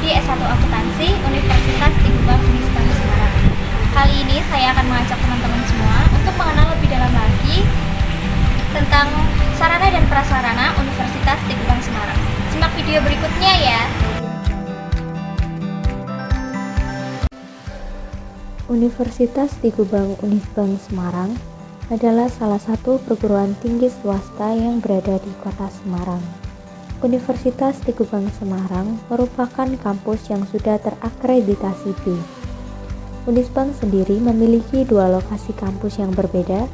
Prodi S1 Akuntansi Universitas Tigubang Unisban Semarang. Kali ini saya akan mengajak teman-teman semua untuk mengenal lebih dalam lagi tentang sarana dan prasarana Universitas Tigubang Semarang. Simak video berikutnya ya. Universitas Tigubang Unisban Semarang adalah salah satu perguruan tinggi swasta yang berada di Kota Semarang. Universitas Tigubang Semarang merupakan kampus yang sudah terakreditasi B. Unisban sendiri memiliki dua lokasi kampus yang berbeda.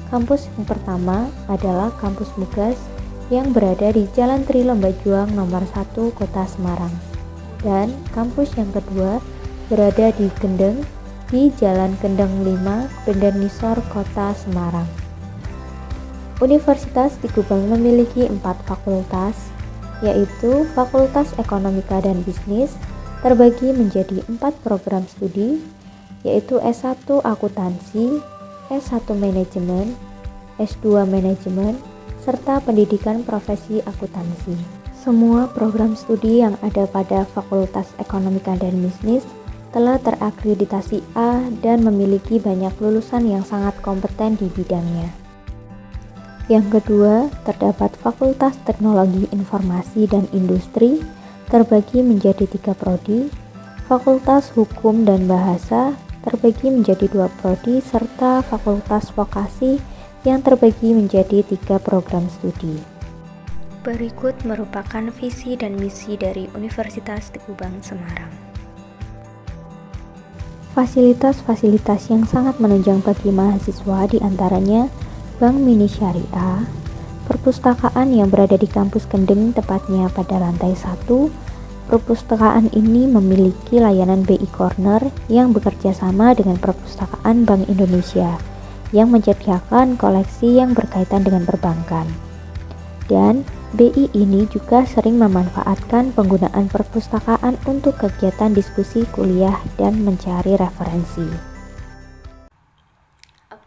Kampus yang pertama adalah Kampus Mugas yang berada di Jalan Tri Lombajuang nomor 1 Kota Semarang. Dan kampus yang kedua berada di Kendeng di Jalan Kendeng 5, Bendanisor, Kota Semarang. Universitas Tigubang memiliki 4 fakultas, yaitu Fakultas Ekonomika dan Bisnis, terbagi menjadi 4 program studi, yaitu S1 Akuntansi, S1 Manajemen, S2 Manajemen, serta Pendidikan Profesi Akuntansi. Semua program studi yang ada pada Fakultas Ekonomika dan Bisnis telah terakreditasi A dan memiliki banyak lulusan yang sangat kompeten di bidangnya. Yang kedua, terdapat Fakultas Teknologi Informasi dan Industri, terbagi menjadi 3 prodi, Fakultas Hukum dan Bahasa, terbagi menjadi 2 prodi, serta Fakultas Vokasi yang terbagi menjadi 3 program studi. Berikut merupakan visi dan misi dari Universitas Tigubang Semarang. Fasilitas-fasilitas yang sangat menunjang bagi mahasiswa diantaranya Bank Mini Syariah, perpustakaan yang berada di kampus Kendeng tepatnya pada lantai 1. Perpustakaan ini memiliki layanan BI Corner yang bekerja sama dengan Perpustakaan Bank Indonesia yang menyediakan koleksi yang berkaitan dengan perbankan. Dan BI ini juga sering memanfaatkan penggunaan perpustakaan untuk kegiatan diskusi kuliah dan mencari referensi.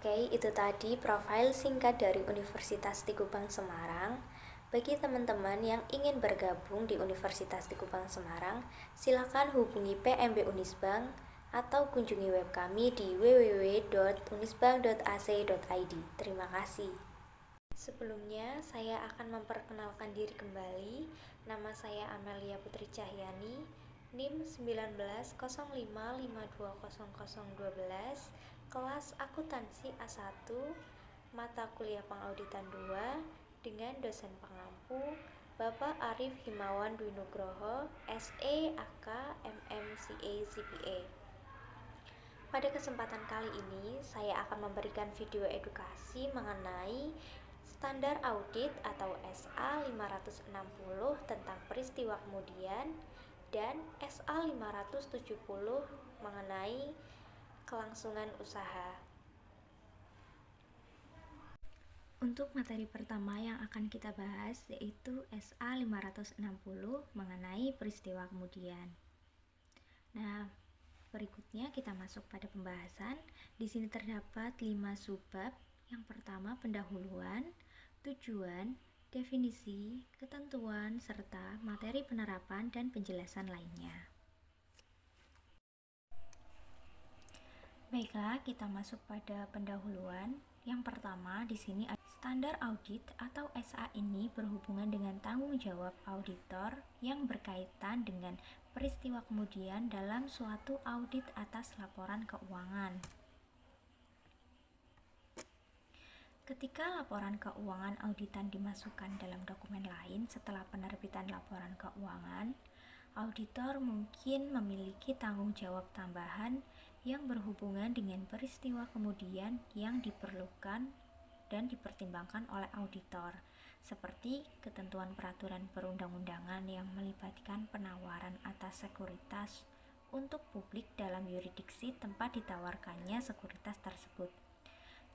Oke, itu tadi profil singkat dari Universitas Tigubang Semarang. Bagi teman-teman yang ingin bergabung di Universitas Tigubang Semarang, silakan hubungi PMB Unisban atau kunjungi web kami di www.unisban.ac.id. Terima kasih. Sebelumnya, saya akan memperkenalkan diri kembali. Nama saya Amelia Putri Cahyani, NIM 1905520012, kelas Akuntansi A1, mata kuliah Pengauditan 2, dengan dosen pengampu Bapak Arif Himawan Dwi Nugroho, SE, AK, MM, CA, CPA. Pada kesempatan kali ini, saya akan memberikan video edukasi mengenai Standar Audit atau SA 560 tentang peristiwa kemudian dan SA 570 mengenai kelangsungan usaha. Untuk materi pertama yang akan kita bahas yaitu SA 560 mengenai peristiwa kemudian. Nah, berikutnya kita masuk pada pembahasan. Di sini terdapat 5 subbab. Yang pertama, pendahuluan, tujuan, definisi, ketentuan, serta materi penerapan dan penjelasan lainnya. Baiklah, kita masuk pada pendahuluan. Yang pertama, di sini ada standar audit atau SA ini berhubungan dengan tanggung jawab auditor yang berkaitan dengan peristiwa kemudian dalam suatu audit atas laporan keuangan. Ketika laporan keuangan auditan dimasukkan dalam dokumen lain setelah penerbitan laporan keuangan, auditor mungkin memiliki tanggung jawab tambahan yang berhubungan dengan peristiwa kemudian yang diperlukan dan dipertimbangkan oleh auditor, seperti ketentuan peraturan perundang-undangan yang melibatkan penawaran atas sekuritas untuk publik dalam yurisdiksi tempat ditawarkannya sekuritas tersebut.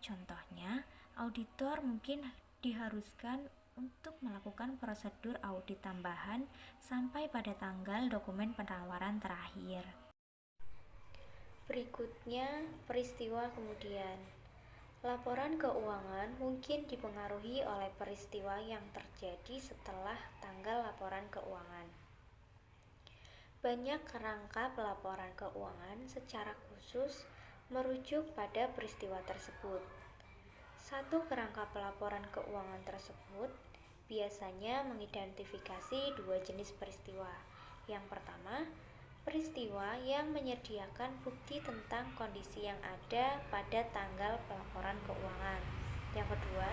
Contohnya, auditor mungkin diharuskan untuk melakukan prosedur audit tambahan sampai pada tanggal dokumen penawaran terakhir. Berikutnya, peristiwa kemudian. Laporan keuangan mungkin dipengaruhi oleh peristiwa yang terjadi setelah tanggal laporan keuangan. Banyak kerangka pelaporan keuangan secara khusus merujuk pada peristiwa tersebut. Satu kerangka pelaporan keuangan tersebut biasanya mengidentifikasi dua jenis peristiwa. Yang pertama, peristiwa yang menyediakan bukti tentang kondisi yang ada pada tanggal pelaporan keuangan. Yang kedua,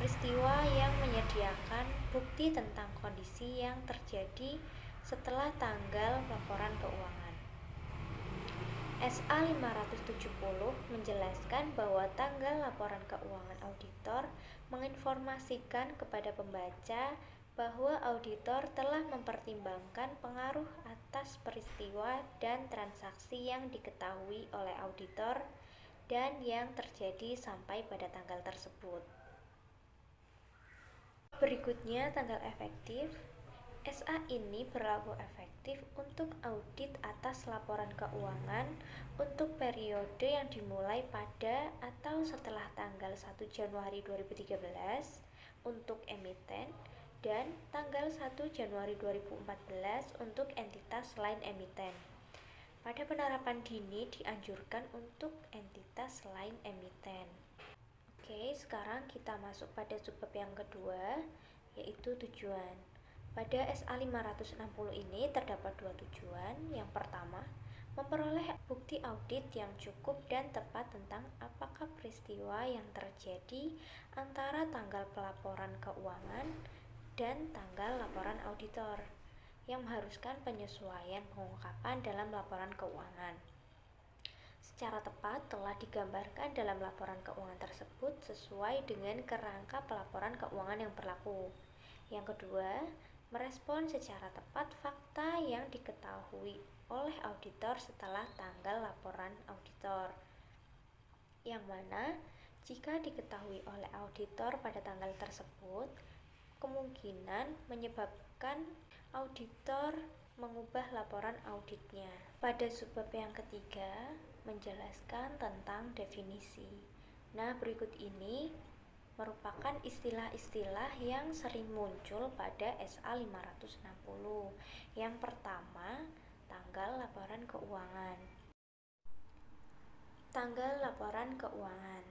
peristiwa yang menyediakan bukti tentang kondisi yang terjadi setelah tanggal laporan keuangan. SA 570 menjelaskan bahwa tanggal laporan keuangan auditor menginformasikan kepada pembaca bahwa auditor telah mempertimbangkan pengaruh atas peristiwa dan transaksi yang diketahui oleh auditor dan yang terjadi sampai pada tanggal tersebut. Berikutnya tanggal efektif. SA ini berlaku efektif untuk audit atas laporan keuangan untuk periode yang dimulai pada atau setelah tanggal 1 Januari 2013 untuk emiten dan tanggal 1 Januari 2014 untuk entitas lain emiten. Pada penerapan dini dianjurkan untuk entitas lain emiten. Oke, sekarang kita masuk pada subbab yang kedua, yaitu tujuan. Pada SA 560 ini terdapat dua tujuan. Yang pertama, memperoleh bukti audit yang cukup dan tepat tentang apakah peristiwa yang terjadi antara tanggal pelaporan keuangan dan tanggal laporan auditor yang mengharuskan penyesuaian pengungkapan dalam laporan keuangan secara tepat telah digambarkan dalam laporan keuangan tersebut sesuai dengan kerangka pelaporan keuangan yang berlaku. Yang kedua, merespon secara tepat fakta yang diketahui oleh auditor setelah tanggal laporan auditor, yang mana jika diketahui oleh auditor pada tanggal tersebut, kemungkinan menyebabkan auditor mengubah laporan auditnya. Pada subbab yang ketiga, menjelaskan tentang definisi. Nah, berikut ini merupakan istilah-istilah yang sering muncul pada SA 560. Yang pertama, tanggal laporan keuangan. Tanggal laporan keuangan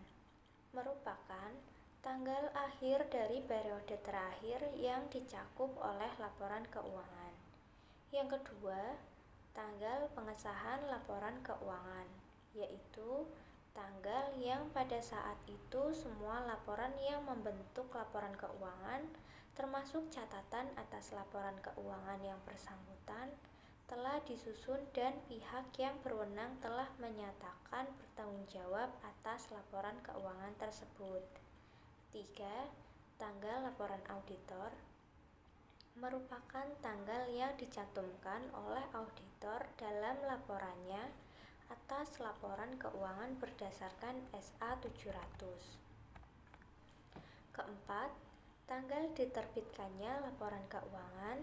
merupakan tanggal akhir dari periode terakhir yang dicakup oleh laporan keuangan. Yang kedua, tanggal pengesahan laporan keuangan, yaitu tanggal yang pada saat itu semua laporan yang membentuk laporan keuangan, termasuk catatan atas laporan keuangan yang bersangkutan, telah disusun dan pihak yang berwenang telah menyatakan bertanggung jawab atas laporan keuangan tersebut. 3. Tanggal laporan auditor merupakan tanggal yang dicantumkan oleh auditor dalam laporannya atas laporan keuangan berdasarkan SA 700. Keempat, tanggal diterbitkannya laporan keuangan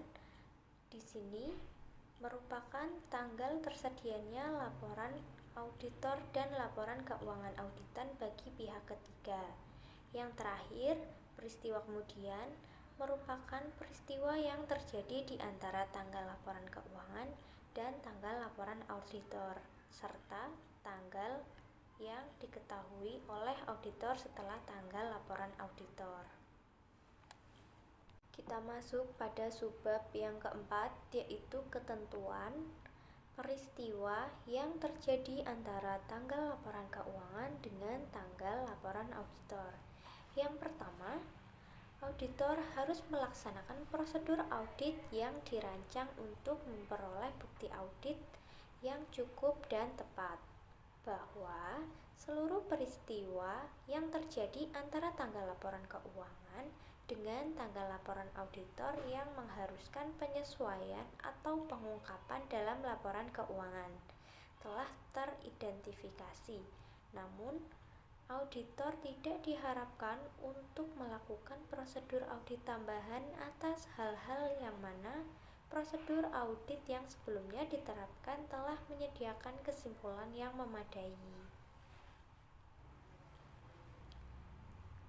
di sini merupakan tanggal tersedianya laporan auditor dan laporan keuangan auditan bagi pihak ketiga. Yang terakhir, peristiwa kemudian merupakan peristiwa yang terjadi di antara tanggal laporan keuangan dan tanggal laporan auditor, serta tanggal yang diketahui oleh auditor setelah tanggal laporan auditor. Kita masuk pada subbab yang keempat, yaitu ketentuan peristiwa yang terjadi antara tanggal laporan keuangan dengan tanggal laporan auditor. Yang pertama, auditor harus melaksanakan prosedur audit yang dirancang untuk memperoleh bukti audit yang cukup dan tepat, bahwa seluruh peristiwa yang terjadi antara tanggal laporan keuangan dengan tanggal laporan auditor yang mengharuskan penyesuaian atau pengungkapan dalam laporan keuangan telah teridentifikasi. Namun, auditor tidak diharapkan untuk melakukan prosedur audit tambahan atas hal-hal yang mana prosedur audit yang sebelumnya diterapkan telah menyediakan kesimpulan yang memadai.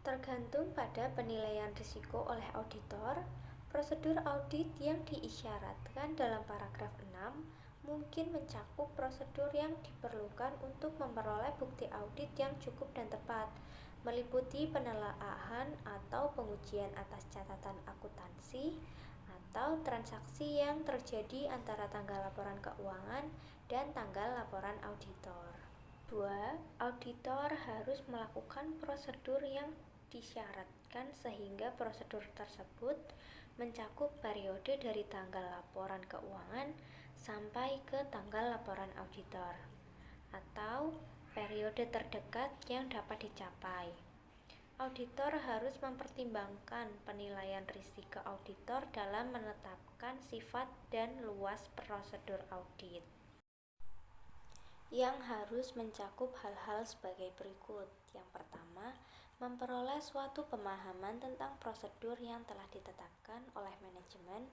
Tergantung pada penilaian risiko oleh auditor, Prosedur audit yang diisyaratkan dalam paragraf 6 mungkin mencakup prosedur yang diperlukan untuk memperoleh bukti audit yang cukup dan tepat, meliputi penelaahan atau pengujian atas catatan akuntansi atau transaksi yang terjadi antara tanggal laporan keuangan dan tanggal laporan auditor. 2. Auditor harus melakukan prosedur yang disyaratkan sehingga prosedur tersebut mencakup periode dari tanggal laporan keuangan sampai ke tanggal laporan auditor atau periode terdekat yang dapat dicapai. Auditor harus mempertimbangkan penilaian risiko auditor dalam menetapkan sifat dan luas prosedur audit, yang harus mencakup hal-hal sebagai berikut. Yang pertama, memperoleh suatu pemahaman tentang prosedur yang telah ditetapkan oleh manajemen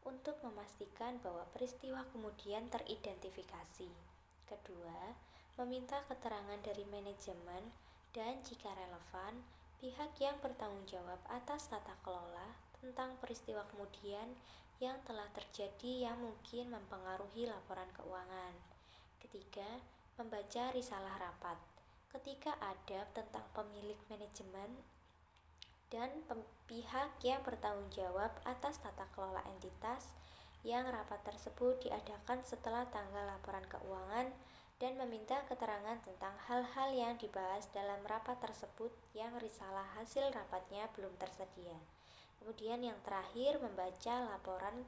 untuk memastikan bahwa peristiwa kemudian teridentifikasi. Kedua, meminta keterangan dari manajemen dan jika relevan, pihak yang bertanggung jawab atas tata kelola tentang peristiwa kemudian yang telah terjadi yang mungkin mempengaruhi laporan keuangan. Ketiga, membaca risalah rapat ketika ada tentang pemilik manajemen dan pihak yang bertanggung jawab atas tata kelola entitas yang rapat tersebut diadakan setelah tanggal laporan keuangan dan meminta keterangan tentang hal-hal yang dibahas dalam rapat tersebut yang risalah hasil rapatnya belum tersedia. Kemudian yang terakhir, membaca laporan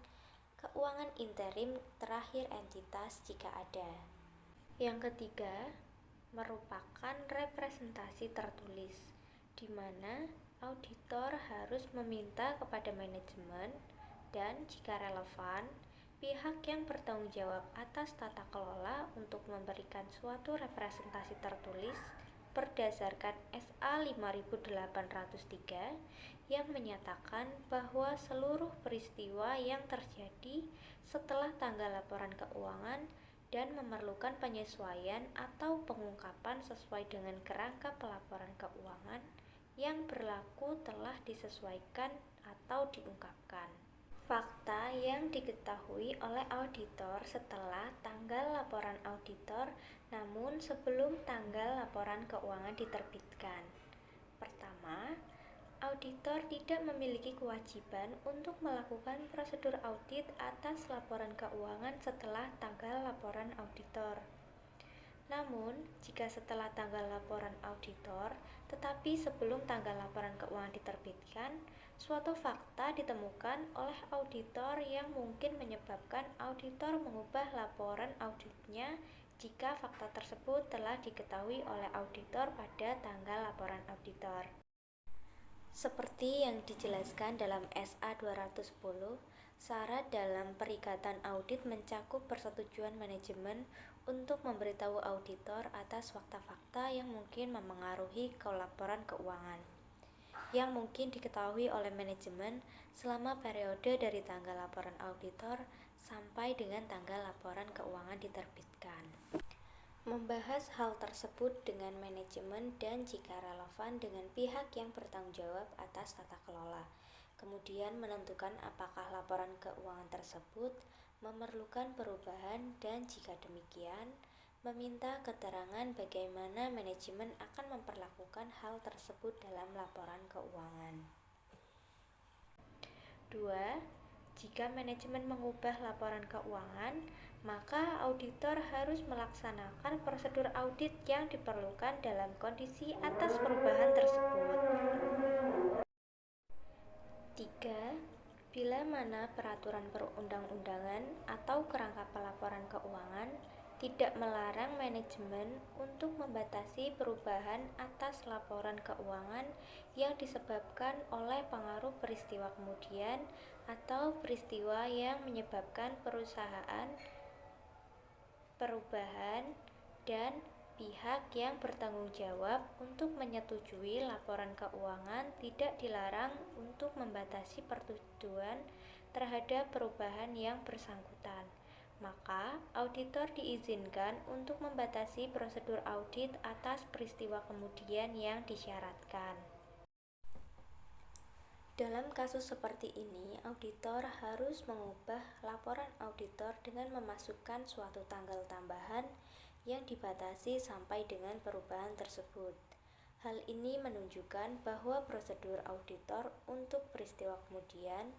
keuangan interim terakhir entitas jika ada. Yang ketiga, merupakan representasi tertulis, di mana auditor harus meminta kepada manajemen dan jika relevan, pihak yang bertanggung jawab atas tata kelola untuk memberikan suatu representasi tertulis berdasarkan SA 5803 yang menyatakan bahwa seluruh peristiwa yang terjadi setelah tanggal laporan keuangan dan memerlukan penyesuaian atau pengungkapan sesuai dengan kerangka pelaporan keuangan yang berlaku telah disesuaikan atau diungkapkan. Fakta yang diketahui oleh auditor setelah tanggal laporan auditor namun sebelum tanggal laporan keuangan diterbitkan. Pertama, auditor tidak memiliki kewajiban untuk melakukan prosedur audit atas laporan keuangan setelah tanggal laporan auditor. Namun, jika setelah tanggal laporan auditor, tetapi sebelum tanggal laporan keuangan diterbitkan, suatu fakta ditemukan oleh auditor yang mungkin menyebabkan auditor mengubah laporan auditnya jika fakta tersebut telah diketahui oleh auditor pada tanggal laporan auditor. Seperti yang dijelaskan dalam SA 210, syarat dalam perikatan audit mencakup persetujuan manajemen untuk memberitahu auditor atas fakta-fakta yang mungkin memengaruhi laporan keuangan, yang mungkin diketahui oleh manajemen selama periode dari tanggal laporan auditor sampai dengan tanggal laporan keuangan diterbitkan. Membahas hal tersebut dengan manajemen dan jika relevan dengan pihak yang bertanggung jawab atas tata kelola. Kemudian menentukan apakah laporan keuangan tersebut memerlukan perubahan dan jika demikian, meminta keterangan bagaimana manajemen akan memperlakukan hal tersebut dalam laporan keuangan. 2. Jika manajemen mengubah laporan keuangan, maka auditor harus melaksanakan prosedur audit yang diperlukan dalam kondisi atas perubahan tersebut. 3. Bila mana peraturan perundang-undangan atau kerangka pelaporan keuangan tidak melarang manajemen untuk membatasi perubahan atas laporan keuangan yang disebabkan oleh pengaruh peristiwa kemudian atau peristiwa yang menyebabkan perubahan dan pihak yang bertanggung jawab untuk menyetujui laporan keuangan tidak dilarang untuk membatasi persetujuan terhadap perubahan yang bersangkutan, maka auditor diizinkan untuk membatasi prosedur audit atas peristiwa kemudian yang disyaratkan. Dalam kasus seperti ini, auditor harus mengubah laporan auditor dengan memasukkan suatu tanggal tambahan yang dibatasi sampai dengan perubahan tersebut. Hal ini menunjukkan bahwa prosedur auditor untuk peristiwa kemudian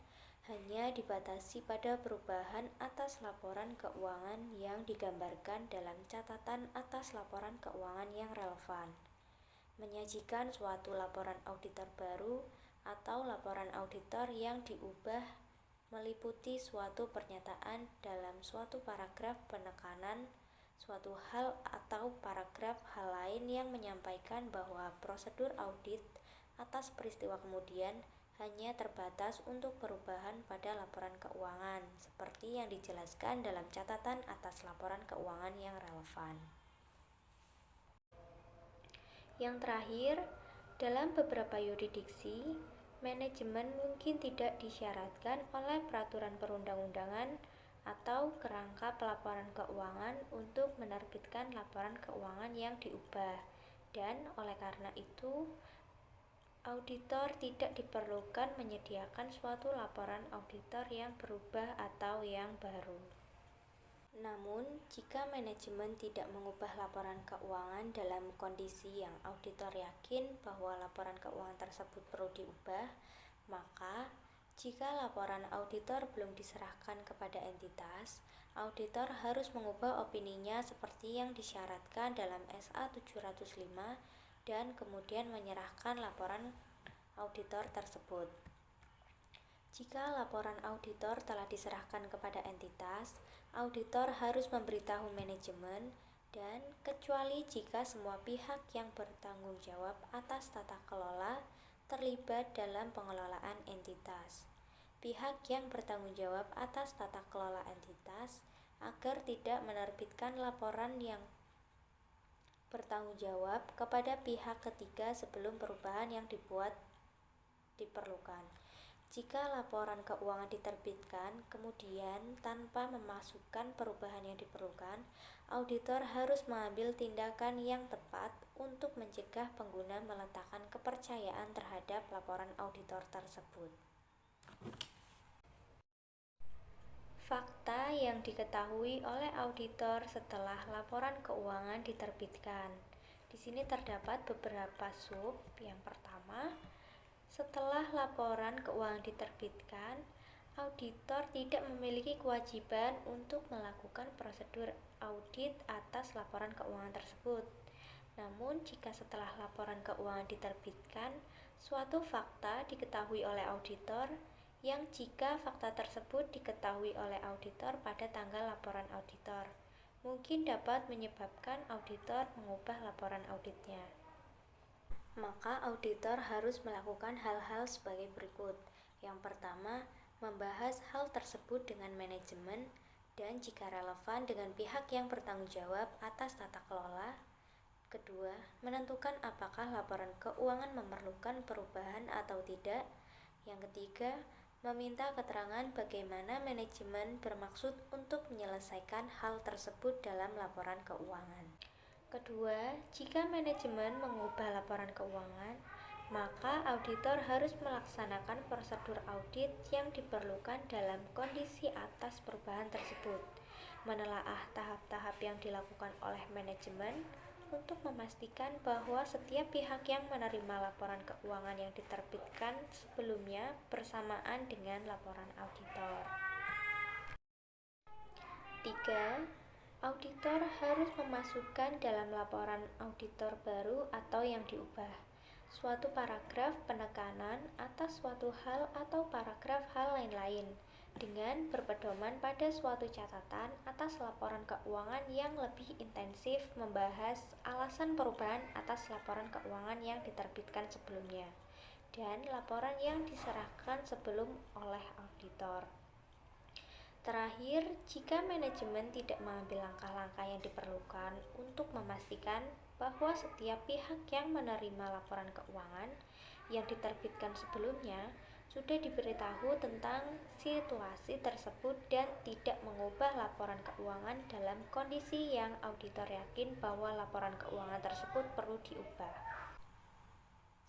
hanya dibatasi pada perubahan atas laporan keuangan yang digambarkan dalam catatan atas laporan keuangan yang relevan. Menyajikan suatu laporan auditor baru atau laporan auditor yang diubah meliputi suatu pernyataan dalam suatu paragraf penekanan suatu hal atau paragraf hal lain yang menyampaikan bahwa prosedur audit atas peristiwa kemudian hanya terbatas untuk perubahan pada laporan keuangan seperti yang dijelaskan dalam catatan atas laporan keuangan yang relevan. Yang terakhir, dalam beberapa yurisdiksi, manajemen mungkin tidak disyaratkan oleh peraturan perundang-undangan atau kerangka pelaporan keuangan untuk menerbitkan laporan keuangan yang diubah, dan oleh karena itu, auditor tidak diperlukan menyediakan suatu laporan auditor yang berubah atau yang baru. Namun, jika manajemen tidak mengubah laporan keuangan dalam kondisi yang auditor yakin bahwa laporan keuangan tersebut perlu diubah, maka jika laporan auditor belum diserahkan kepada entitas, auditor harus mengubah opininya seperti yang disyaratkan dalam SA 705 dan kemudian menyerahkan laporan auditor tersebut. Jika laporan auditor telah diserahkan kepada entitas, auditor harus memberitahu manajemen dan kecuali jika semua pihak yang bertanggung jawab atas tata kelola terlibat dalam pengelolaan entitas. Pihak yang bertanggung jawab atas tata kelola entitas agar tidak menerbitkan laporan yang bertanggung jawab kepada pihak ketiga sebelum perubahan yang diperlukan. Jika laporan keuangan diterbitkan kemudian tanpa memasukkan perubahan yang diperlukan, auditor harus mengambil tindakan yang tepat untuk mencegah pengguna meletakkan kepercayaan terhadap laporan auditor tersebut. Fakta yang diketahui oleh auditor setelah laporan keuangan diterbitkan. Di sini terdapat beberapa sub. Yang pertama, setelah laporan keuangan diterbitkan, auditor tidak memiliki kewajiban untuk melakukan prosedur audit atas laporan keuangan tersebut. Namun, jika setelah laporan keuangan diterbitkan, suatu fakta diketahui oleh auditor, yang jika fakta tersebut diketahui oleh auditor pada tanggal laporan auditor, mungkin dapat menyebabkan auditor mengubah laporan auditnya. Maka auditor harus melakukan hal-hal sebagai berikut. Yang pertama, membahas hal tersebut dengan manajemen dan jika relevan dengan pihak yang bertanggung jawab atas tata kelola. Kedua, menentukan apakah laporan keuangan memerlukan perubahan atau tidak. Yang ketiga, meminta keterangan bagaimana manajemen bermaksud untuk menyelesaikan hal tersebut dalam laporan keuangan. Kedua, jika manajemen mengubah laporan keuangan, maka auditor harus melaksanakan prosedur audit yang diperlukan dalam kondisi atas perubahan tersebut, menelaah tahap-tahap yang dilakukan oleh manajemen untuk memastikan bahwa setiap pihak yang menerima laporan keuangan yang diterbitkan sebelumnya bersamaan dengan laporan auditor. 3. Auditor harus memasukkan dalam laporan auditor baru atau yang diubah suatu paragraf penekanan atas suatu hal atau paragraf hal lain-lain dengan berpedoman pada suatu catatan atas laporan keuangan yang lebih intensif membahas alasan perubahan atas laporan keuangan yang diterbitkan sebelumnya dan laporan yang diserahkan sebelum oleh auditor. Terakhir, jika manajemen tidak mengambil langkah-langkah yang diperlukan untuk memastikan bahwa setiap pihak yang menerima laporan keuangan yang diterbitkan sebelumnya sudah diberitahu tentang situasi tersebut dan tidak mengubah laporan keuangan dalam kondisi yang auditor yakin bahwa laporan keuangan tersebut perlu diubah.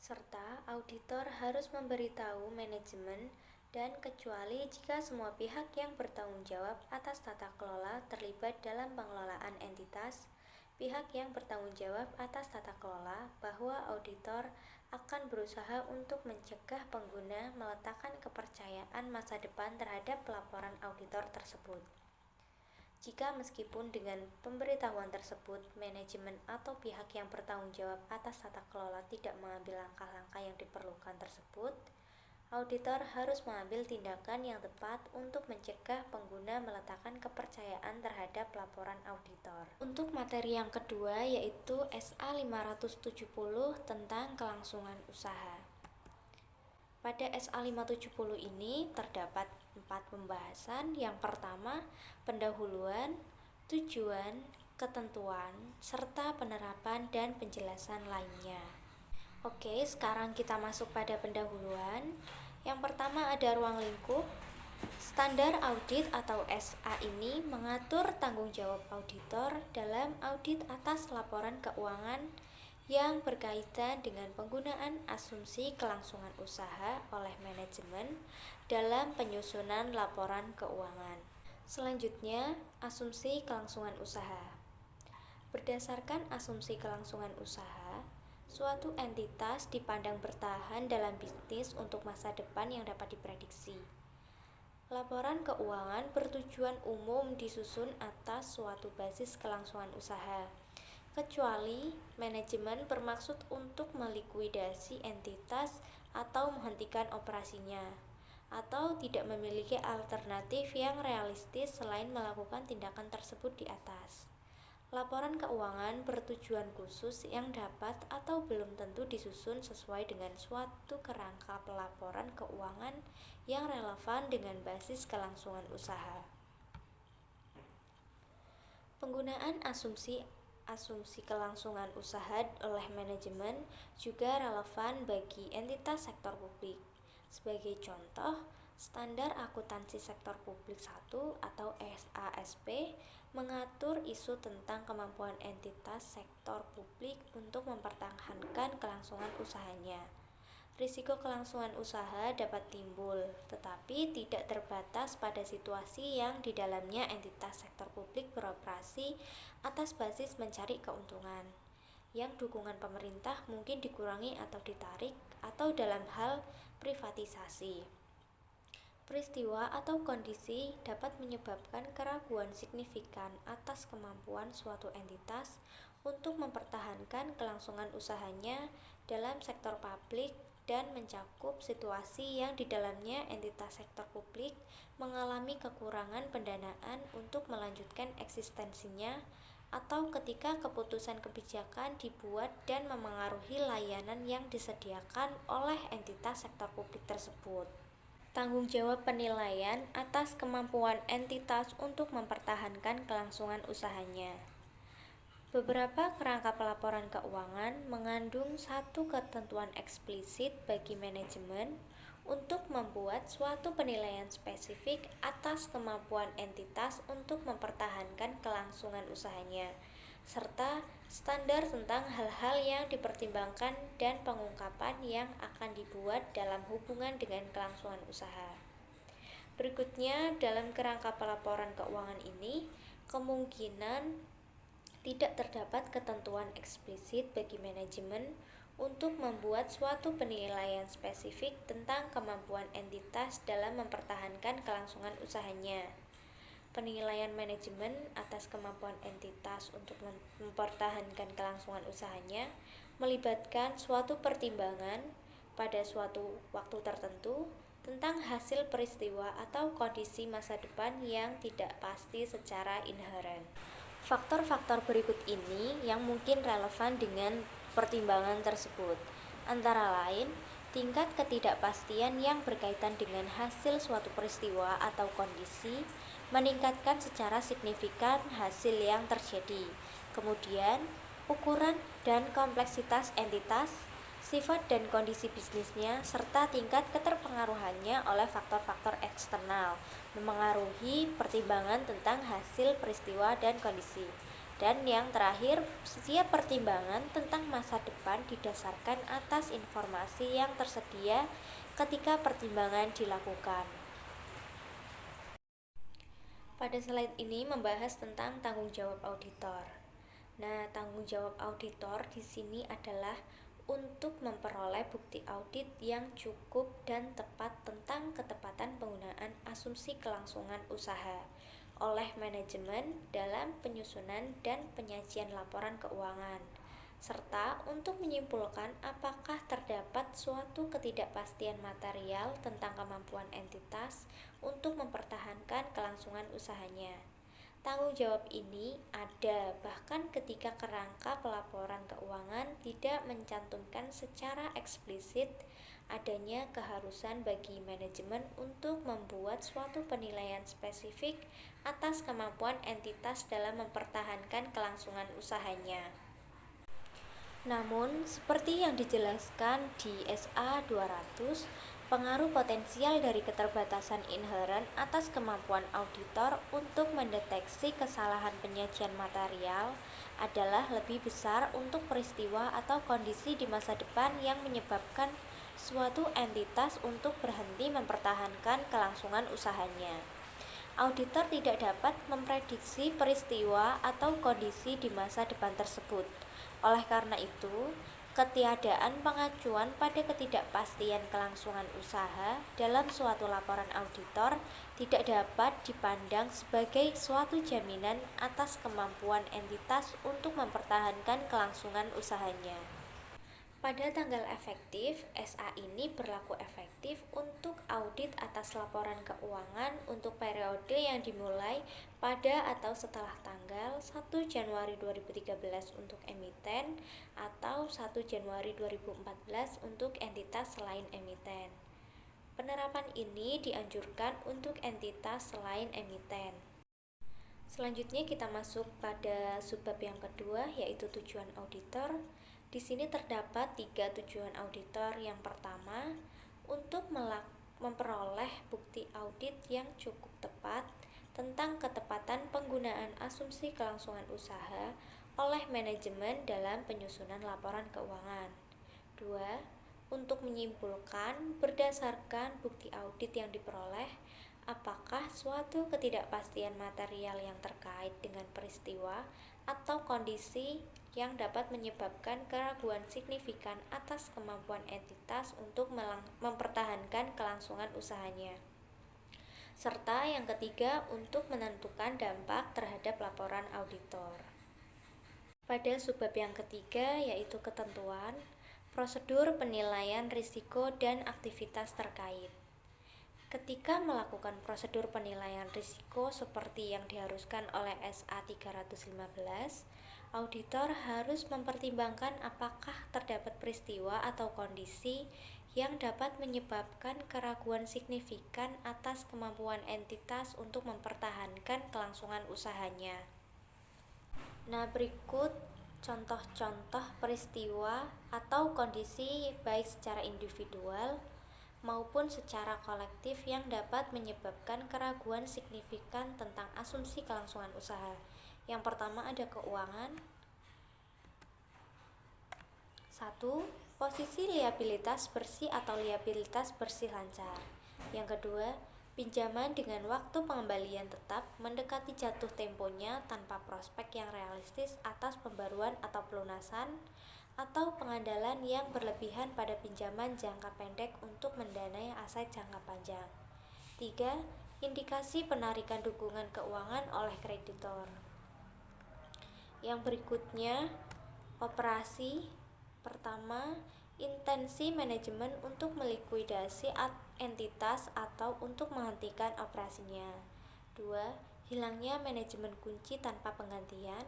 serta auditor harus memberitahu manajemen dan kecuali jika semua pihak yang bertanggung jawab atas tata kelola terlibat dalam pengelolaan entitas, pihak yang bertanggung jawab atas tata kelola bahwa auditor akan berusaha untuk mencegah pengguna meletakkan kepercayaan masa depan terhadap laporan auditor tersebut. Jika meskipun dengan pemberitahuan tersebut, manajemen atau pihak yang bertanggung jawab atas tata kelola tidak mengambil langkah-langkah yang diperlukan tersebut, auditor harus mengambil tindakan yang tepat untuk mencegah pengguna meletakkan kepercayaan terhadap laporan auditor. Untuk materi yang kedua yaitu SA 570 tentang kelangsungan usaha. Pada SA 570 ini terdapat 4 pembahasan. Yang pertama, pendahuluan, tujuan, ketentuan, serta penerapan dan penjelasan lainnya. Oke, sekarang kita masuk pada pendahuluan. Yang pertama ada ruang lingkup. Standar audit atau SA ini mengatur tanggung jawab auditor dalam audit atas laporan keuangan yang berkaitan dengan penggunaan asumsi kelangsungan usaha oleh manajemen dalam penyusunan laporan keuangan. Selanjutnya, asumsi kelangsungan usaha. Berdasarkan asumsi kelangsungan usaha, suatu entitas dipandang bertahan dalam bisnis untuk masa depan yang dapat diprediksi. Laporan keuangan bertujuan umum disusun atas suatu basis kelangsungan usaha, kecuali manajemen bermaksud untuk melikuidasi entitas atau menghentikan operasinya, atau tidak memiliki alternatif yang realistis selain melakukan tindakan tersebut di atas. Laporan keuangan bertujuan khusus yang dapat atau belum tentu disusun sesuai dengan suatu kerangka pelaporan keuangan yang relevan dengan basis kelangsungan usaha. Penggunaan asumsi kelangsungan usaha oleh manajemen juga relevan bagi entitas sektor publik. Sebagai contoh, Standar Akuntansi Sektor Publik 1 atau SASP mengatur isu tentang kemampuan entitas sektor publik untuk mempertahankan kelangsungan usahanya. Risiko kelangsungan usaha dapat timbul, tetapi tidak terbatas pada situasi yang di dalamnya entitas sektor publik beroperasi atas basis mencari keuntungan, yang dukungan pemerintah mungkin dikurangi atau ditarik, atau dalam hal privatisasi. Peristiwa atau kondisi dapat menyebabkan keraguan signifikan atas kemampuan suatu entitas untuk mempertahankan kelangsungan usahanya dalam sektor publik dan mencakup situasi yang di dalamnya entitas sektor publik mengalami kekurangan pendanaan untuk melanjutkan eksistensinya, atau ketika keputusan kebijakan dibuat dan memengaruhi layanan yang disediakan oleh entitas sektor publik tersebut. Tanggung jawab penilaian atas kemampuan entitas untuk mempertahankan kelangsungan usahanya. Beberapa kerangka pelaporan keuangan mengandung satu ketentuan eksplisit bagi manajemen untuk membuat suatu penilaian spesifik atas kemampuan entitas untuk mempertahankan kelangsungan usahanya, serta standar tentang hal-hal yang dipertimbangkan dan pengungkapan yang akan dibuat dalam hubungan dengan kelangsungan usaha. Berikutnya, dalam kerangka pelaporan keuangan ini, kemungkinan tidak terdapat ketentuan eksplisit bagi manajemen untuk membuat suatu penilaian spesifik tentang kemampuan entitas dalam mempertahankan kelangsungan usahanya. Penilaian manajemen atas kemampuan entitas untuk mempertahankan kelangsungan usahanya melibatkan suatu pertimbangan pada suatu waktu tertentu tentang hasil peristiwa atau kondisi masa depan yang tidak pasti secara inheren. Faktor-faktor berikut ini yang mungkin relevan dengan pertimbangan tersebut, antara lain tingkat ketidakpastian yang berkaitan dengan hasil suatu peristiwa atau kondisi meningkatkan secara signifikan hasil yang terjadi. Kemudian, ukuran dan kompleksitas entitas, sifat dan kondisi bisnisnya, serta tingkat keterpengaruhannya oleh faktor-faktor eksternal memengaruhi pertimbangan tentang hasil peristiwa dan kondisi. Dan yang terakhir, setiap pertimbangan tentang masa depan didasarkan atas informasi yang tersedia ketika pertimbangan dilakukan. Pada slide ini membahas tentang tanggung jawab auditor. Nah, tanggung jawab auditor di sini adalah untuk memperoleh bukti audit yang cukup dan tepat tentang ketepatan penggunaan asumsi kelangsungan usaha oleh manajemen dalam penyusunan dan penyajian laporan keuangan, serta untuk menyimpulkan apakah terdapat suatu ketidakpastian material tentang kemampuan entitas untuk mempertahankan kelangsungan usahanya. Tanggung jawab ini ada bahkan ketika kerangka pelaporan keuangan tidak mencantumkan secara eksplisit adanya keharusan bagi manajemen untuk membuat suatu penilaian spesifik atas kemampuan entitas dalam mempertahankan kelangsungan usahanya. Namun, seperti yang dijelaskan di SA 200, pengaruh potensial dari keterbatasan inheren atas kemampuan auditor untuk mendeteksi kesalahan penyajian material adalah lebih besar untuk peristiwa atau kondisi di masa depan yang menyebabkan suatu entitas untuk berhenti mempertahankan kelangsungan usahanya. Auditor tidak dapat memprediksi peristiwa atau kondisi di masa depan tersebut. Oleh karena itu, ketiadaan pengacuan pada ketidakpastian kelangsungan usaha dalam suatu laporan auditor tidak dapat dipandang sebagai suatu jaminan atas kemampuan entitas untuk mempertahankan kelangsungan usahanya. Pada tanggal efektif, SA ini berlaku efektif untuk audit atas laporan keuangan untuk periode yang dimulai pada atau setelah tanggal 1 Januari 2013 untuk emiten atau 1 Januari 2014 untuk entitas selain emiten. Penerapan ini dianjurkan untuk entitas selain emiten. Selanjutnya kita masuk pada subbab yang kedua, yaitu tujuan auditor. Di sini terdapat 3 tujuan auditor. Yang pertama, untuk memperoleh bukti audit yang cukup tepat tentang ketepatan penggunaan asumsi kelangsungan usaha oleh manajemen dalam penyusunan laporan keuangan. 2. Untuk menyimpulkan berdasarkan bukti audit yang diperoleh, apakah suatu ketidakpastian material yang terkait dengan peristiwa atau kondisi yang dapat menyebabkan keraguan signifikan atas kemampuan entitas untuk mempertahankan kelangsungan usahanya. Serta yang ketiga, untuk menentukan dampak terhadap laporan auditor. Pada subbab yang ketiga, yaitu ketentuan, prosedur penilaian risiko dan aktivitas terkait. Ketika melakukan prosedur penilaian risiko seperti yang diharuskan oleh SA 315, auditor harus mempertimbangkan apakah terdapat peristiwa atau kondisi yang dapat menyebabkan keraguan signifikan atas kemampuan entitas untuk mempertahankan kelangsungan usahanya. Nah, berikut contoh-contoh peristiwa atau kondisi baik secara individual maupun secara kolektif yang dapat menyebabkan keraguan signifikan tentang asumsi kelangsungan usaha. Yang pertama ada keuangan. 1. Posisi liabilitas bersih atau liabilitas bersih lancar. Yang kedua, pinjaman dengan waktu pengembalian tetap mendekati jatuh temponya tanpa prospek yang realistis atas pembaruan atau pelunasan, atau pengandalan yang berlebihan pada pinjaman jangka pendek untuk mendanai aset jangka panjang. 3. Indikasi penarikan dukungan keuangan oleh kreditor. Yang berikutnya, operasi. Pertama, intensi manajemen untuk melikuidasi entitas atau untuk menghentikan operasinya. 2. Hilangnya manajemen kunci tanpa penggantian.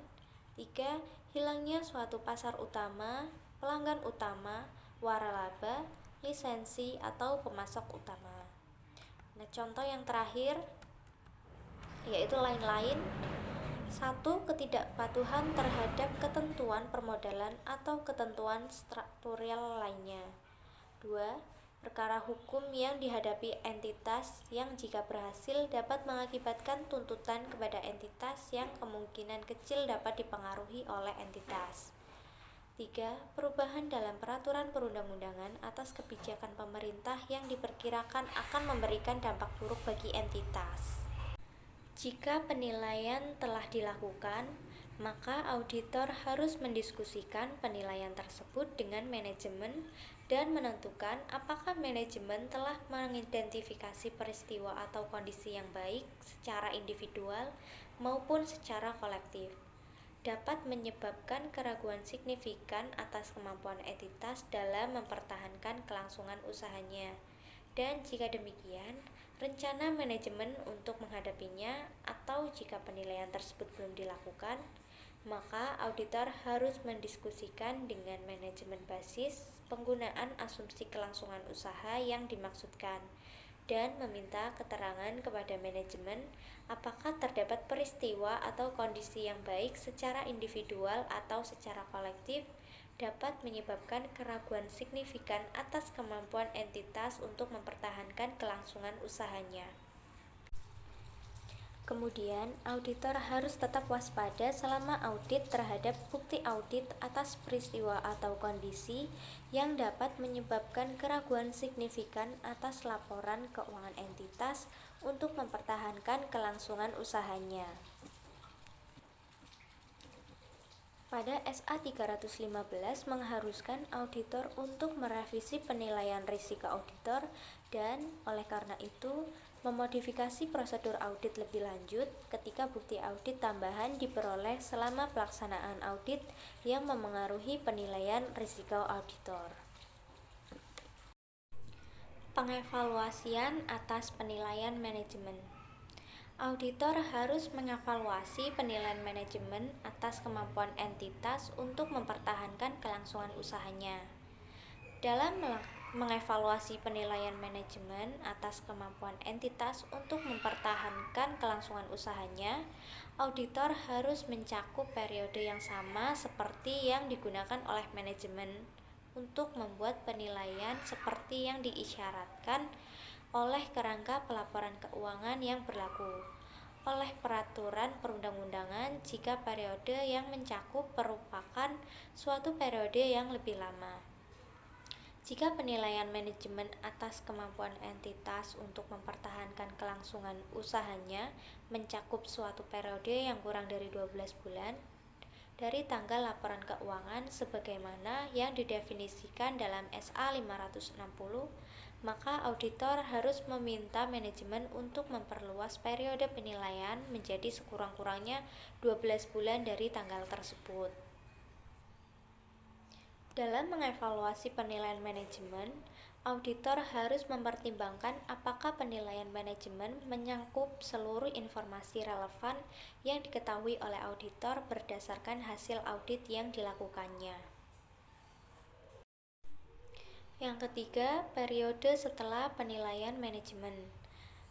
3. Hilangnya suatu pasar utama, pelanggan utama, waralaba, lisensi, atau pemasok utama. Nah, contoh yang terakhir yaitu lain-lain. 1. Ketidakpatuhan terhadap ketentuan permodalan atau ketentuan struktural lainnya. 2. perkara hukum yang dihadapi entitas yang jika berhasil dapat mengakibatkan tuntutan kepada entitas yang kemungkinan kecil dapat dipengaruhi oleh entitas. 3. Perubahan dalam peraturan perundang-undangan atas kebijakan pemerintah yang diperkirakan akan memberikan dampak buruk bagi entitas. Jika penilaian telah dilakukan, maka auditor harus mendiskusikan penilaian tersebut dengan manajemen dan menentukan apakah manajemen telah mengidentifikasi peristiwa atau kondisi yang baik secara individual maupun secara kolektif, dapat menyebabkan keraguan signifikan atas kemampuan entitas dalam mempertahankan kelangsungan usahanya. Dan jika demikian, rencana manajemen untuk menghadapinya, atau jika penilaian tersebut belum dilakukan, maka auditor harus mendiskusikan dengan manajemen basis penggunaan asumsi kelangsungan usaha yang dimaksudkan dan meminta keterangan kepada manajemen apakah terdapat peristiwa atau kondisi yang baik secara individual atau secara kolektif dapat menyebabkan keraguan signifikan atas kemampuan entitas untuk mempertahankan kelangsungan usahanya. Kemudian, auditor harus tetap waspada selama audit terhadap bukti audit atas peristiwa atau kondisi yang dapat menyebabkan keraguan signifikan atas laporan keuangan entitas untuk mempertahankan kelangsungan usahanya. Pada SA 315 mengharuskan auditor untuk merevisi penilaian risiko auditor dan oleh karena itu memodifikasi prosedur audit lebih lanjut ketika bukti audit tambahan diperoleh selama pelaksanaan audit yang memengaruhi penilaian risiko auditor. Pengevaluasian atas penilaian manajemen. Auditor harus mengevaluasi penilaian manajemen atas kemampuan entitas untuk mempertahankan kelangsungan usahanya. Dalam mengevaluasi penilaian manajemen atas kemampuan entitas untuk mempertahankan kelangsungan usahanya, auditor harus mencakup periode yang sama seperti yang digunakan oleh manajemen untuk membuat penilaian seperti yang diisyaratkan oleh kerangka pelaporan keuangan yang berlaku, oleh peraturan perundang-undangan jika periode yang mencakup merupakan suatu periode yang lebih lama. Jika penilaian manajemen atas kemampuan entitas untuk mempertahankan kelangsungan usahanya mencakup suatu periode yang kurang dari 12 bulan, dari tanggal laporan keuangan sebagaimana yang didefinisikan dalam SA 560, maka auditor harus meminta manajemen untuk memperluas periode penilaian menjadi sekurang-kurangnya 12 bulan dari tanggal tersebut. Dalam mengevaluasi penilaian manajemen, auditor harus mempertimbangkan apakah penilaian manajemen menyangkup seluruh informasi relevan yang diketahui oleh auditor berdasarkan hasil audit yang dilakukannya. Yang ketiga, periode setelah penilaian manajemen.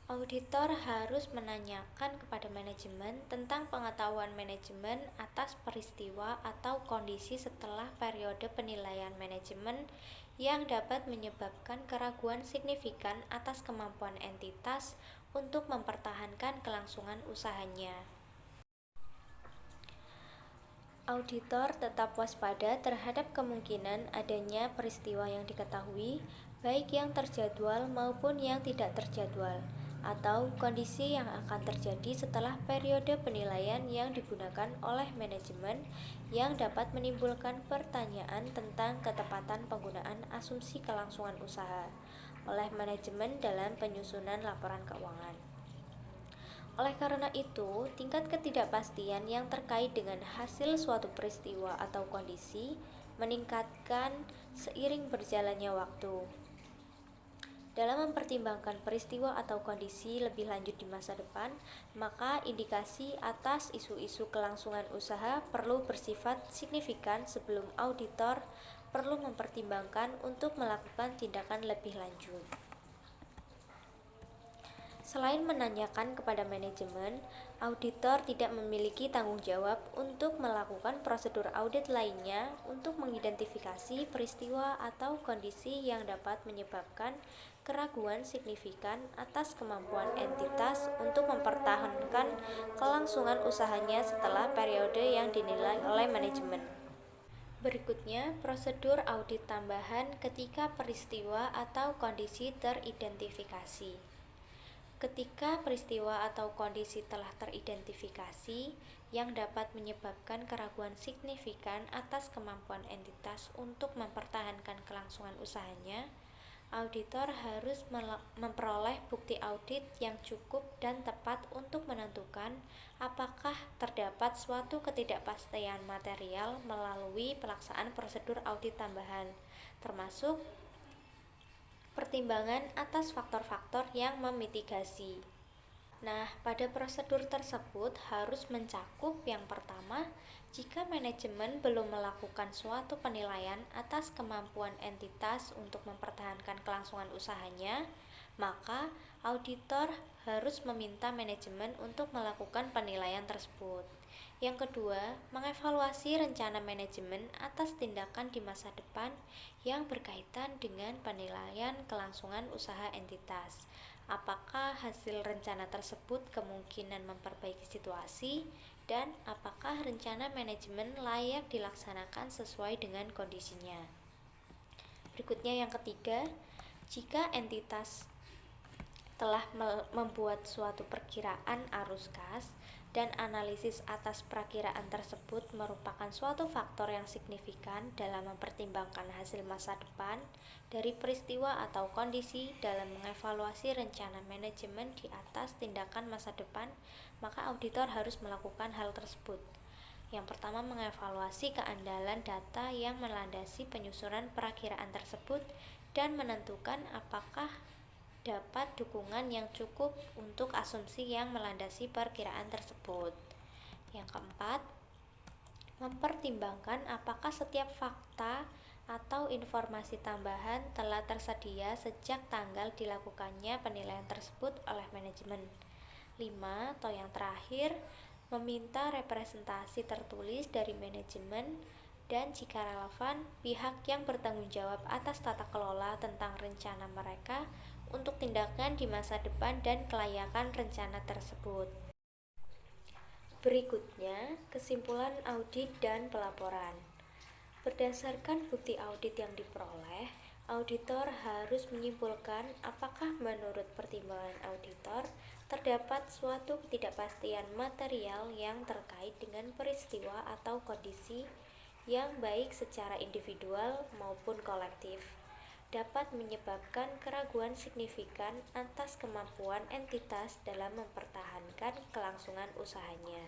Auditor harus menanyakan kepada manajemen tentang pengetahuan manajemen atas peristiwa atau kondisi setelah periode penilaian manajemen yang dapat menyebabkan keraguan signifikan atas kemampuan entitas untuk mempertahankan kelangsungan usahanya. Auditor tetap waspada terhadap kemungkinan adanya peristiwa yang diketahui, baik yang terjadwal maupun yang tidak terjadwal, atau kondisi yang akan terjadi setelah periode penilaian yang digunakan oleh manajemen yang dapat menimbulkan pertanyaan tentang ketepatan penggunaan asumsi kelangsungan usaha oleh manajemen dalam penyusunan laporan keuangan. Oleh karena itu, tingkat ketidakpastian yang terkait dengan hasil suatu peristiwa atau kondisi meningkatkan seiring berjalannya waktu. Dalam mempertimbangkan peristiwa atau kondisi lebih lanjut di masa depan, maka indikasi atas isu-isu kelangsungan usaha perlu bersifat signifikan sebelum auditor perlu mempertimbangkan untuk melakukan tindakan lebih lanjut. Selain menanyakan kepada manajemen, auditor tidak memiliki tanggung jawab untuk melakukan prosedur audit lainnya untuk mengidentifikasi peristiwa atau kondisi yang dapat menyebabkan keraguan signifikan atas kemampuan entitas untuk mempertahankan kelangsungan usahanya setelah periode yang dinilai oleh manajemen. Berikutnya, prosedur audit tambahan ketika peristiwa atau kondisi teridentifikasi. Ketika peristiwa atau kondisi telah teridentifikasi yang dapat menyebabkan keraguan signifikan atas kemampuan entitas untuk mempertahankan kelangsungan usahanya, auditor harus memperoleh bukti audit yang cukup dan tepat untuk menentukan apakah terdapat suatu ketidakpastian material melalui pelaksanaan prosedur audit tambahan, termasuk pertimbangan atas faktor-faktor yang memitigasi. Nah, pada prosedur tersebut harus mencakup yang pertama, jika manajemen belum melakukan suatu penilaian atas kemampuan entitas untuk mempertahankan kelangsungan usahanya, maka auditor harus meminta manajemen untuk melakukan penilaian tersebut. Yang kedua, mengevaluasi rencana manajemen atas tindakan di masa depan yang berkaitan dengan penilaian kelangsungan usaha entitas. Apakah hasil rencana tersebut kemungkinan memperbaiki situasi, dan apakah rencana manajemen layak dilaksanakan sesuai dengan kondisinya. Berikutnya yang ketiga, jika entitas telah membuat suatu perkiraan arus kas dan analisis atas perakiraan tersebut merupakan suatu faktor yang signifikan dalam mempertimbangkan hasil masa depan dari peristiwa atau kondisi dalam mengevaluasi rencana manajemen di atas tindakan masa depan, maka auditor harus melakukan hal tersebut. Yang pertama, mengevaluasi keandalan data yang melandasi penyusunan perakiraan tersebut dan menentukan apakah dapat dukungan yang cukup untuk asumsi yang melandasi perkiraan tersebut. Yang keempat, mempertimbangkan apakah setiap fakta atau informasi tambahan telah tersedia sejak tanggal dilakukannya penilaian tersebut oleh manajemen. 5. Atau yang terakhir, meminta representasi tertulis dari manajemen dan jika relevan, pihak yang bertanggung jawab atas tata kelola tentang rencana mereka untuk tindakan di masa depan dan kelayakan rencana tersebut. Berikutnya, kesimpulan audit dan pelaporan. Berdasarkan bukti audit yang diperoleh, auditor harus menyimpulkan apakah menurut pertimbangan auditor terdapat suatu ketidakpastian material yang terkait dengan peristiwa atau kondisi yang baik secara individual maupun kolektif dapat menyebabkan keraguan signifikan atas kemampuan entitas dalam mempertahankan kelangsungan usahanya.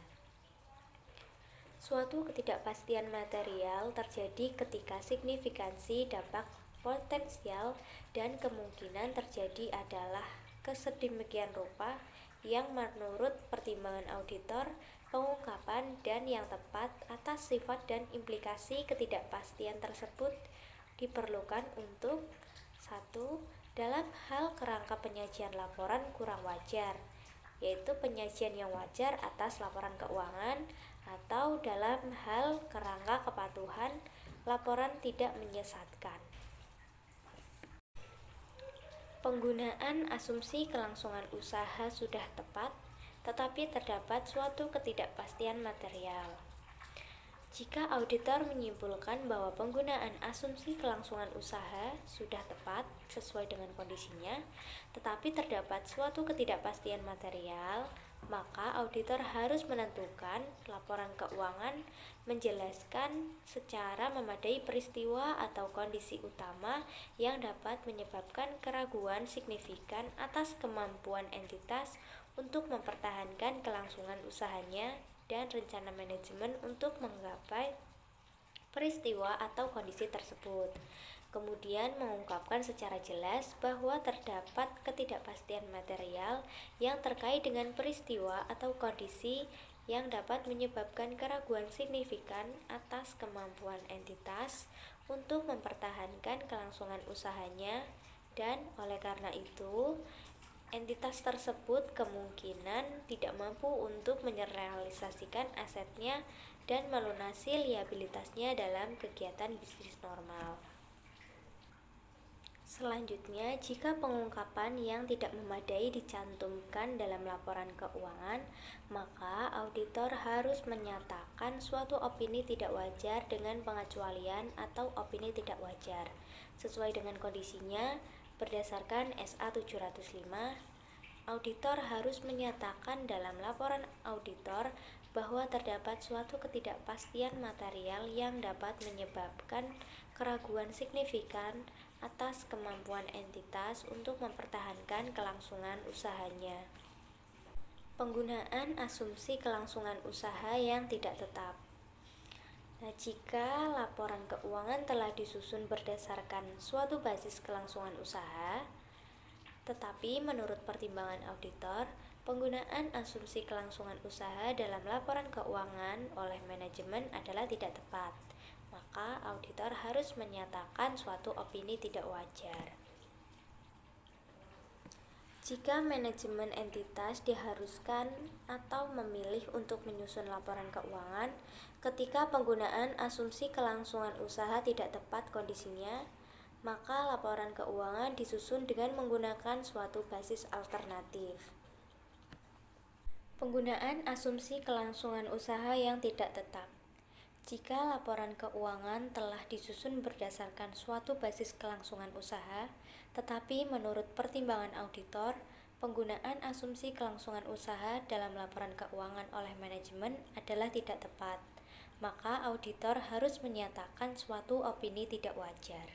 Suatu ketidakpastian material terjadi ketika signifikansi dampak potensial dan kemungkinan terjadi adalah kesedemikian rupa yang menurut pertimbangan auditor, pengungkapan dan yang tepat atas sifat dan implikasi ketidakpastian tersebut diperlukan untuk 1. Dalam hal kerangka penyajian laporan kurang wajar, yaitu penyajian yang wajar atas laporan keuangan, atau dalam hal kerangka kepatuhan, laporan tidak menyesatkan. Penggunaan asumsi kelangsungan usaha sudah tepat, tetapi terdapat suatu ketidakpastian material. Jika auditor menyimpulkan bahwa penggunaan asumsi kelangsungan usaha sudah tepat sesuai dengan kondisinya, tetapi terdapat suatu ketidakpastian material, maka auditor harus menentukan laporan keuangan menjelaskan secara memadai peristiwa atau kondisi utama yang dapat menyebabkan keraguan signifikan atas kemampuan entitas untuk mempertahankan kelangsungan usahanya dan rencana manajemen untuk menggapai peristiwa atau kondisi tersebut. Kemudian mengungkapkan secara jelas bahwa terdapat ketidakpastian material yang terkait dengan peristiwa atau kondisi yang dapat menyebabkan keraguan signifikan atas kemampuan entitas untuk mempertahankan kelangsungan usahanya, dan oleh karena itu entitas tersebut kemungkinan tidak mampu untuk merealisasikan asetnya dan melunasi liabilitasnya dalam kegiatan bisnis normal. Selanjutnya, jika pengungkapan yang tidak memadai dicantumkan dalam laporan keuangan, maka auditor harus menyatakan suatu opini tidak wajar dengan pengecualian atau opini tidak wajar sesuai dengan kondisinya. Berdasarkan SA 705, auditor harus menyatakan dalam laporan auditor bahwa terdapat suatu ketidakpastian material yang dapat menyebabkan keraguan signifikan atas kemampuan entitas untuk mempertahankan kelangsungan usahanya. Penggunaan asumsi kelangsungan usaha yang tidak tetap. Nah, jika laporan keuangan telah disusun berdasarkan suatu basis kelangsungan usaha, tetapi menurut pertimbangan auditor, penggunaan asumsi kelangsungan usaha dalam laporan keuangan oleh manajemen adalah tidak tepat, maka auditor harus menyatakan suatu opini tidak wajar. Jika manajemen entitas diharuskan atau memilih untuk menyusun laporan keuangan ketika penggunaan asumsi kelangsungan usaha tidak tepat kondisinya, maka laporan keuangan disusun dengan menggunakan suatu basis alternatif. Penggunaan asumsi kelangsungan usaha yang tidak tetap. Jika laporan keuangan telah disusun berdasarkan suatu basis kelangsungan usaha, tetapi menurut pertimbangan auditor, penggunaan asumsi kelangsungan usaha dalam laporan keuangan oleh manajemen adalah tidak tepat, maka auditor harus menyatakan suatu opini tidak wajar.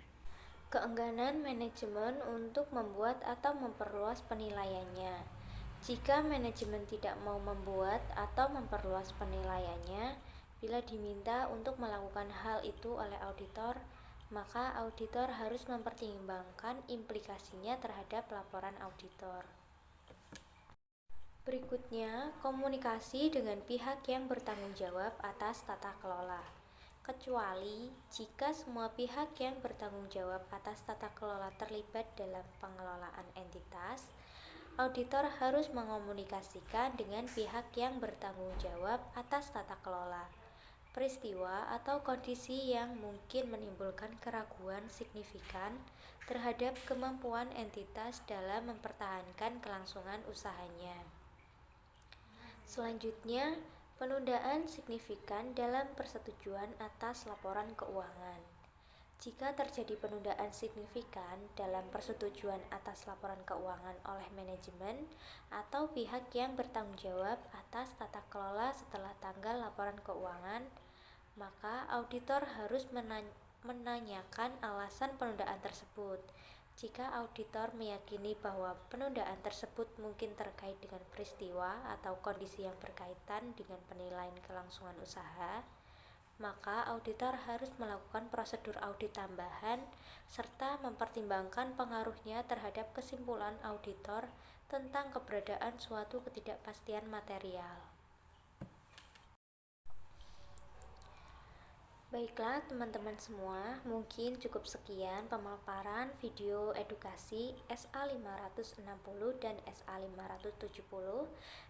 Keengganan manajemen untuk membuat atau memperluas penilaiannya. Jika manajemen tidak mau membuat atau memperluas penilaiannya, bila diminta untuk melakukan hal itu oleh auditor, maka auditor harus mempertimbangkan implikasinya terhadap laporan auditor. Berikutnya, komunikasi dengan pihak yang bertanggung jawab atas tata kelola. Kecuali jika semua pihak yang bertanggung jawab atas tata kelola terlibat dalam pengelolaan entitas, auditor harus mengomunikasikan dengan pihak yang bertanggung jawab atas tata kelola. Peristiwa atau kondisi yang mungkin menimbulkan keraguan signifikan terhadap kemampuan entitas dalam mempertahankan kelangsungan usahanya. Selanjutnya, penundaan signifikan dalam persetujuan atas laporan keuangan. Jika terjadi penundaan signifikan dalam persetujuan atas laporan keuangan oleh manajemen atau pihak yang bertanggung jawab atas tata kelola setelah tanggal laporan keuangan, maka auditor harus menanyakan alasan penundaan tersebut. Jika auditor meyakini bahwa penundaan tersebut mungkin terkait dengan peristiwa atau kondisi yang berkaitan dengan penilaian kelangsungan usaha, maka auditor harus melakukan prosedur audit tambahan serta mempertimbangkan pengaruhnya terhadap kesimpulan auditor tentang keberadaan suatu ketidakpastian material. Baiklah teman-teman semua, mungkin cukup sekian pemaparan video edukasi SA 560 dan SA 570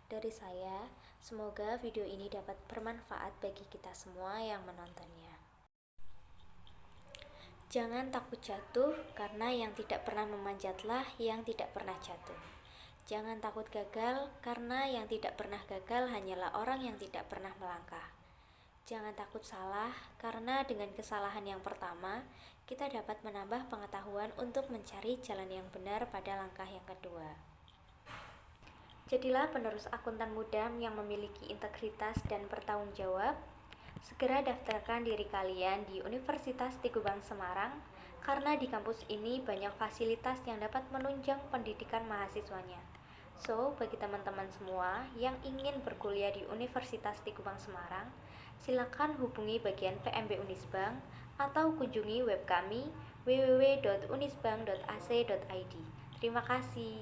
dari saya. Semoga video ini dapat bermanfaat bagi kita semua yang menontonnya. Jangan takut jatuh, karena yang tidak pernah memanjatlah yang tidak pernah jatuh. Jangan takut gagal, karena yang tidak pernah gagal hanyalah orang yang tidak pernah melangkah. Jangan takut salah, karena dengan kesalahan yang pertama, kita dapat menambah pengetahuan untuk mencari jalan yang benar pada langkah yang kedua. Jadilah penerus akuntan muda yang memiliki integritas dan bertanggung jawab. Segera daftarkan diri kalian di Universitas Tigubang Semarang, karena di kampus ini banyak fasilitas yang dapat menunjang pendidikan mahasiswanya. So, bagi teman-teman semua yang ingin berkuliah di Universitas Tigubang Semarang, silakan hubungi bagian PMB Unisbank atau kunjungi web kami www.unisbank.ac.id. Terima kasih.